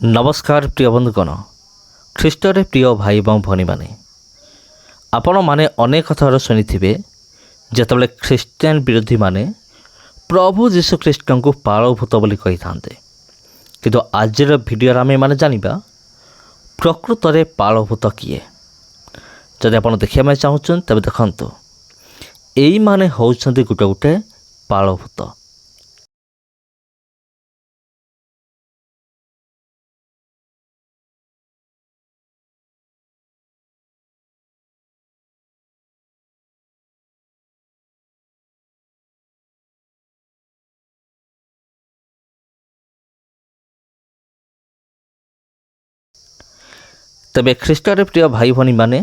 नमस्कार प्रिय बंधुगण ख्रीष्टरे प्रिय भाई और भनी माने आपण माने अनेक थर शुणी जितेबाला ख्रीस्टियान विरोधी माने प्रभु जीशु ख्रीस्ट को पालभूत बोली कही था किंतु आज भिडियो आम मैंने जाना प्रकृत में पालभूत किए जदि आप देखा चाहूँ तेज देखु यही माने होउछंती गोटे गोटे पालभूत। तेबे ख्रीष्टरे प्रिय भाई भनी माने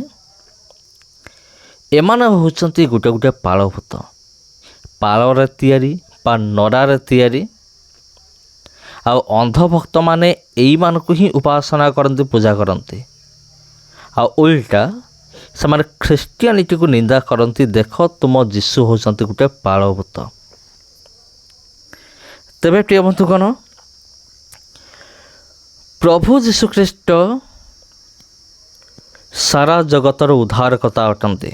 एमाने होउछंती गोटे गोटे पालभूत पालरे तैयारी बा नरारे तैयारी आ अंधभक्त माने एई मानकु ही उपासना करते पूजा करते आ उल्टा से माने ख्रीस्टियानिटी को निंदा करती देख तुम जीशु होउछंती गोटे पालभूत। तेबे प्रिय बंधुगण प्रभु जीशु ख्रीस्ट सारा जगतर उद्धारकर्ता अटंती।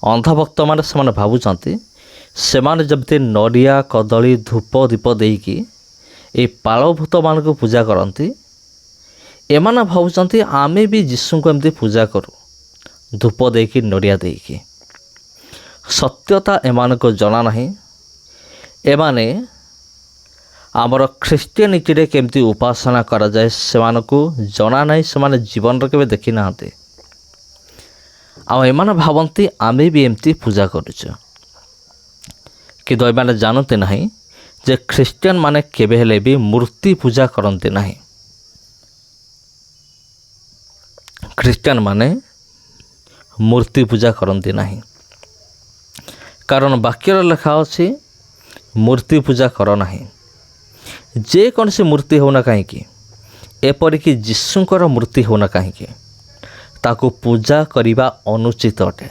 अंधभक्त मान से भावुंट से जब नड़िया कदली धूप दीप देकी ये पालभूत मान को पूजा करती एमाने भावुंट आमे भी जीशु को एमती पूजा करूँ धूप देकी नड़िया देकी। सत्यता एमान को जना नहीं एमाने आमर ख्रीस्टियानिटी रे केमती उपासना करा जाए सेमान को जना नहीं से जीवन के देखी ना आने भावती आमे भी एमती पूजा करुच कि एमाने जानते नहीं जे ख्रीस्टियान माने केबे हेले भी मूर्ति पूजा करते नहीं। ख्रीस्टियान माने मूर्ति पूजा करते नहीं कारण वाक्यर लेखा अच्छी मूर्ति पूजा कर नहीं जे कौन सी मूर्ति होना कहीं एपरिक जीशुंकर मूर्ति होना कहीं ताकू पूजा करने अनुचित अटे।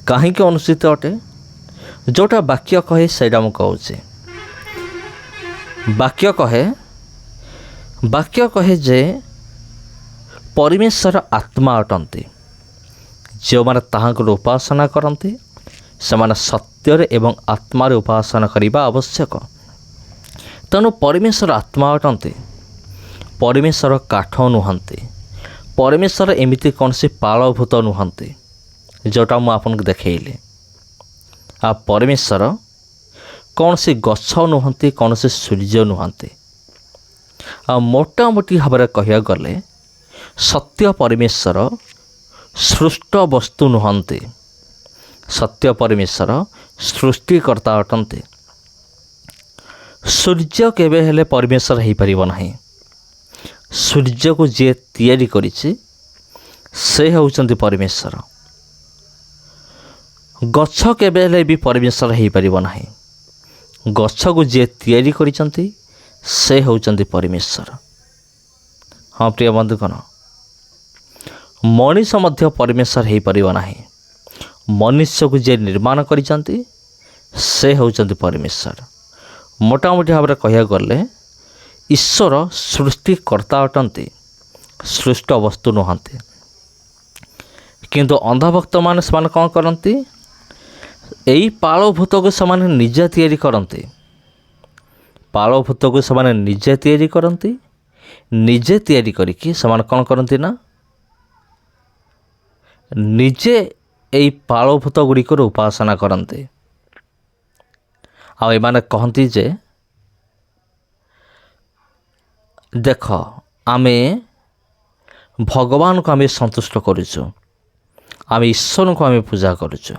कहीं अनुचित अटे जोटा वाक्य कहे सैटा मु कहूँ वाक्य कहे जे परमेश्वर आत्मा अटंती जो माने ताहांकर उपासना करती से सत्य एवं आत्मार उपासना करने आवश्यक। तेणु परमेश्वर आत्मा अटंती परमेश्वर काठ नुहंती परमेश्वर एमती कौन सी पालभूत नुहंती जोटा मु आपको देखैली आ परमेश्वर कौन सी गछ नुहंती कौन सी सूर्य नुहंती आ मोटामोटी भाव में कह गले सत्य परमेश्वर सृष्ट वस्तु नुहंती सत्य परमेश्वर सृष्टिकर्ता अटंती। सूर्य केबे हेले परमेश्वर हो पारिबो नाही सूर्य को जे तैयारी करिछि से होउचंती परमेश्वर। गछ केबे हेले भी परमेश्वर हो पारिबो नाही गछ को जे तैयारी करिसंती से होउचंती परमेश्वर। हाँ प्रिय बंधुगण मनुष्य मध्य परमेश्वर हो पारिबो नाही मनुष्य को जे निर्माण करिसंती से होउचंती परमेश्वर। मोटामोटी भाव में कह गले ईश्वर सृष्टिकर्ता अटंती सृष्ट वस्तु नुहंती किंतु अंधभक्त मान से कौन करती यही पालभूत को से निजे तैयारी करती पालभूत को से निजे तैयारी करती निजे तैयारी करिकी से कौन करती ना निजे यही पालभूत गुड़िकर उपासना करती आने कहती जे देख आमे भगवान को आमे संतुष्ट करुचु आमे ईश्वर को आमे पूजा करुचु।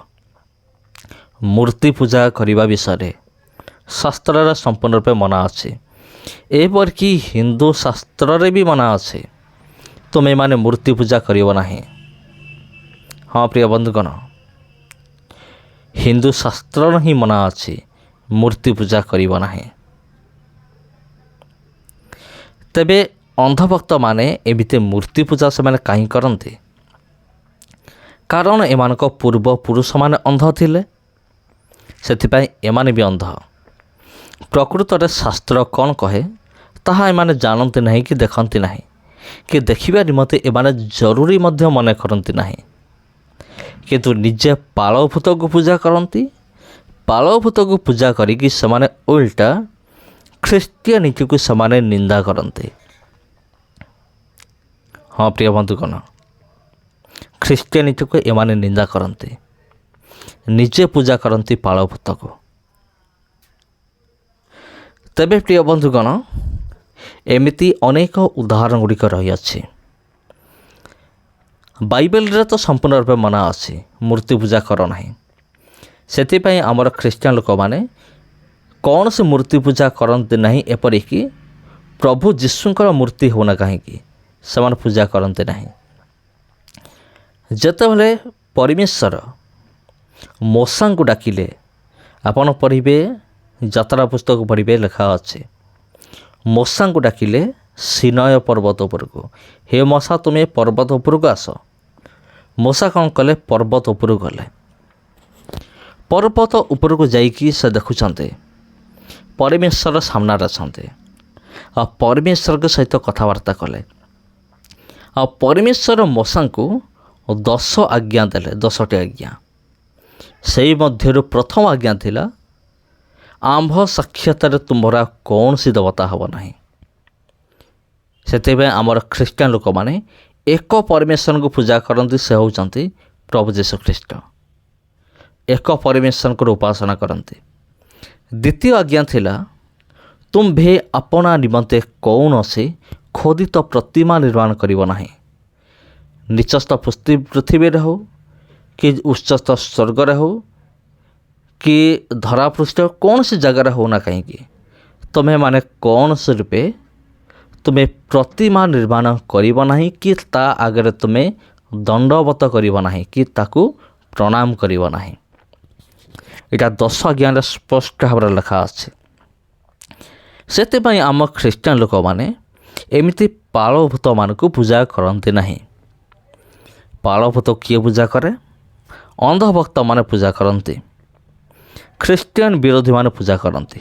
मूर्ति पूजा करने विषय शास्त्र संपूर्ण रूपे मना अच्छे एपरिक हिंदू शास्त्र भी मना अच्छे तुम्हें माने मूर्ति पूजा करियो नाही। हाँ प्रिय बंधुगण हिंदू शास्त्र ही मना अच्छे मूर्ति पूजा करिबो नाही। तेबे अंधभक्त माने एमिते मूर्ति पूजा से माने कहीं करते कारण एमानक पूर्व पुरुष माने अंध थिले सेथिपाई एमाने भी अंध। प्रकृत रे शास्त्र कौन कहे ତାହା ଏମାନେ ଜାଣନ୍ତି ନାହିଁ କି ଦେଖନ୍ତି ନାହିଁ, କି ଦେଖିବା ନିମନ୍ତେ ଏମାନେ ଜରୁରୀ ମଧ୍ୟ ମନେ କରନ୍ତି ନାହିଁ। କିନ୍ତୁ ନିଜେ ପାଳଭୂତକୁ ପୂଜା କରନ୍ତି। ପାଳଭୂତକୁ ପୂଜା କରିକି ସେମାନେ ଓଲଟା ଖ୍ରୀଷ୍ଟିଆନିଟିକୁ ସେମାନେ ନିନ୍ଦା କରନ୍ତି। ହଁ ପ୍ରିୟ ବନ୍ଧୁଗଣ, ଖ୍ରୀଷ୍ଟିଆନିଟିକୁ ଏମାନେ ନିନ୍ଦା କରନ୍ତି, ନିଜେ ପୂଜା କରନ୍ତି ପାଳଭୂତକୁ। ତେବେ ପ୍ରିୟ ବନ୍ଧୁଗଣ, ଏମିତି ଅନେକ ଉଦାହରଣ ଗୁଡ଼ିକ ରହିଅଛି। ବାଇବେଲରେ ତ ସମ୍ପୂର୍ଣ୍ଣ ରୂପେ ମନା ଅଛି, ମୂର୍ତ୍ତି ପୂଜା କର ନାହିଁ। ସେଥିପାଇଁ ଆମର ଖ୍ରୀଷ୍ଟିଆନ ଲୋକମାନେ କୌଣସି ମୂର୍ତ୍ତି ପୂଜା କରନ୍ତି ନାହିଁ। ଏପରିକି ପ୍ରଭୁ ଯୀଶୁଙ୍କର ମୂର୍ତ୍ତି ହେଉନା କାହିଁକି ସେମାନେ ପୂଜା କରନ୍ତି ନାହିଁ। ଯେତେବେଳେ ପରମେଶ୍ୱର ମୋଶାଙ୍କୁ ଡାକିଲେ, ଆପଣ ପଢ଼ିବେ, ଯାତ୍ରା ପୁସ୍ତକ ପଢ଼ିବେ, ଲେଖା ଅଛି ମୋଶାଙ୍କୁ ଡାକିଲେ ସିନାୟ ପର୍ବତ ଉପରକୁ, ହେ ମୋଶା ତୁମେ ପର୍ବତ ଉପରକୁ ଆସ। ମୋଶା କ'ଣ କଲେ? ପର୍ବତ ଉପରକୁ ଗଲେ। ପର୍ବତ ଉପରକୁ ଯାଇକି ସେ ଦେଖୁଛନ୍ତି ପରମେଶ୍ୱର ସାମ୍ନାରେ ଅଛନ୍ତି, ଆଉ ପରମେଶ୍ୱରଙ୍କ ସହିତ କଥାବାର୍ତ୍ତା କଲେ। ଆଉ ପରମେଶ୍ୱର ମୋଶାଙ୍କୁ 10 ଆଜ୍ଞା ଦେଲେ, 10ଟି ଆଜ୍ଞା। ସେଇ ମଧ୍ୟରୁ ପ୍ରଥମ ଆଜ୍ଞା ଥିଲା, ଆମ୍ଭ ସାକ୍ଷାତରେ ତୁମର କୌଣସି ଦେବତା ହେବ ନାହିଁ। ସେଥିପାଇଁ ଆମର ଖ୍ରୀଷ୍ଟିଆନ ଲୋକମାନେ ଏକ ପରମେଶ୍ୱରଙ୍କୁ ପୂଜା କରନ୍ତି, ସେ ହେଉଛନ୍ତି ପ୍ରଭୁ ଯୀଶୁଖ୍ରୀଷ୍ଟ। ଏକ ପରମେଶ୍ୱରଙ୍କର ଉପାସନା କରନ୍ତି। ଦ୍ୱିତୀୟ ଆଜ୍ଞା ଥିଲା, ତୁମ୍ଭେ ଆପଣା ନିମନ୍ତେ କୌଣସି ଖୋଦିତ ପ୍ରତିମା ନିର୍ମାଣ କରିବ ନାହିଁ। ନିଚସ୍ଥ ପୃଥିବୀରେ ହେଉ କି ଉଚ୍ଚସ୍ଥ ସ୍ୱର୍ଗରେ ହେଉ କି ଧରାପୃଷ୍ଠ କୌଣସି ଜାଗାରେ ହେଉନା କାହିଁକି, ତୁମେମାନେ କୌଣସି ରୂପେ ତୁମେ ପ୍ରତିମା ନିର୍ମାଣ କରିବ ନାହିଁ, କି ତା ଆଗରେ ତୁମେ ଦଣ୍ଡବତ କରିବ ନାହିଁ, କି ତାକୁ ପ୍ରଣାମ କରିବ ନାହିଁ। ଏଇଟା 10 ଆଜ୍ଞାରେ ସ୍ପଷ୍ଟ ଭାବରେ ଲେଖା ଅଛି। ସେଥିପାଇଁ ଆମ ଖ୍ରୀଷ୍ଟିଆନ ଲୋକମାନେ ଏମିତି ପାଳଭୂତମାନଙ୍କୁ ପୂଜା କରନ୍ତି ନାହିଁ। ପାଳଭୂତ କିଏ ପୂଜା କରେ? ଅନ୍ଧଭକ୍ତମାନେ ପୂଜା କରନ୍ତି, ଖ୍ରୀଷ୍ଟିଆନ ବିରୋଧୀମାନେ ପୂଜା କରନ୍ତି।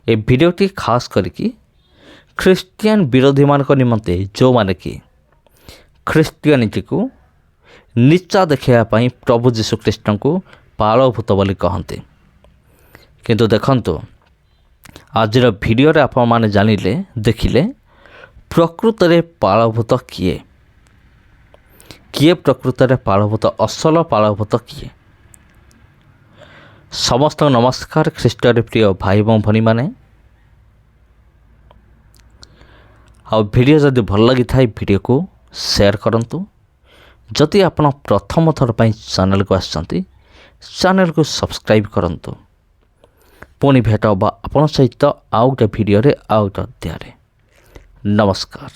ଏ ଭିଡ଼ିଓଟି ଖାସ୍ କରିକି ଖ୍ରୀଷ୍ଟିଆନ ବିରୋଧୀମାନଙ୍କ ନିମନ୍ତେ, ଯେଉଁମାନେ କି ଖ୍ରୀଷ୍ଟିଆନିଟିକୁ ନିଚା ଦେଖାଇବା ପାଇଁ ପ୍ରଭୁ ଯୀଶୁଖ୍ରୀଷ୍ଟଙ୍କୁ ପାଳଭୂତ ବୋଲି କହନ୍ତି। କିନ୍ତୁ ଦେଖନ୍ତୁ, ଆଜିର ଭିଡ଼ିଓରେ ଆପଣମାନେ ଜାଣିଲେ, ଦେଖିଲେ ପ୍ରକୃତରେ ପାଳଭୂତ କିଏ, କିଏ ପ୍ରକୃତରେ ପାଳଭୂତ, ଅସଲ ପାଳଭୂତ କିଏ। ସମସ୍ତଙ୍କୁ ନମସ୍କାର ଖ୍ରୀଷ୍ଟରେ ପ୍ରିୟ ଭାଇ ଏବଂ ଭଉଣୀମାନେ। ଆଉ ଭିଡ଼ିଓ ଯଦି ଭଲ ଲାଗିଥାଏ ଭିଡ଼ିଓକୁ ସେୟାର କରନ୍ତୁ। ଯଦି ଆପଣ ପ୍ରଥମ ଥର ପାଇଁ ଚ୍ୟାନେଲକୁ ଆସିଛନ୍ତି, ଚ୍ୟାନେଲକୁ ସବସ୍କ୍ରାଇବ୍ କରନ୍ତୁ। ପୁଣି ଭେଟ ହେବା ଆପଣଙ୍କ ସହିତ ଆଉ ଗୋଟେ ଭିଡ଼ିଓରେ, ଆଉ ଗୋଟେ ଅଧ୍ୟାୟରେ। ନମସ୍କାର।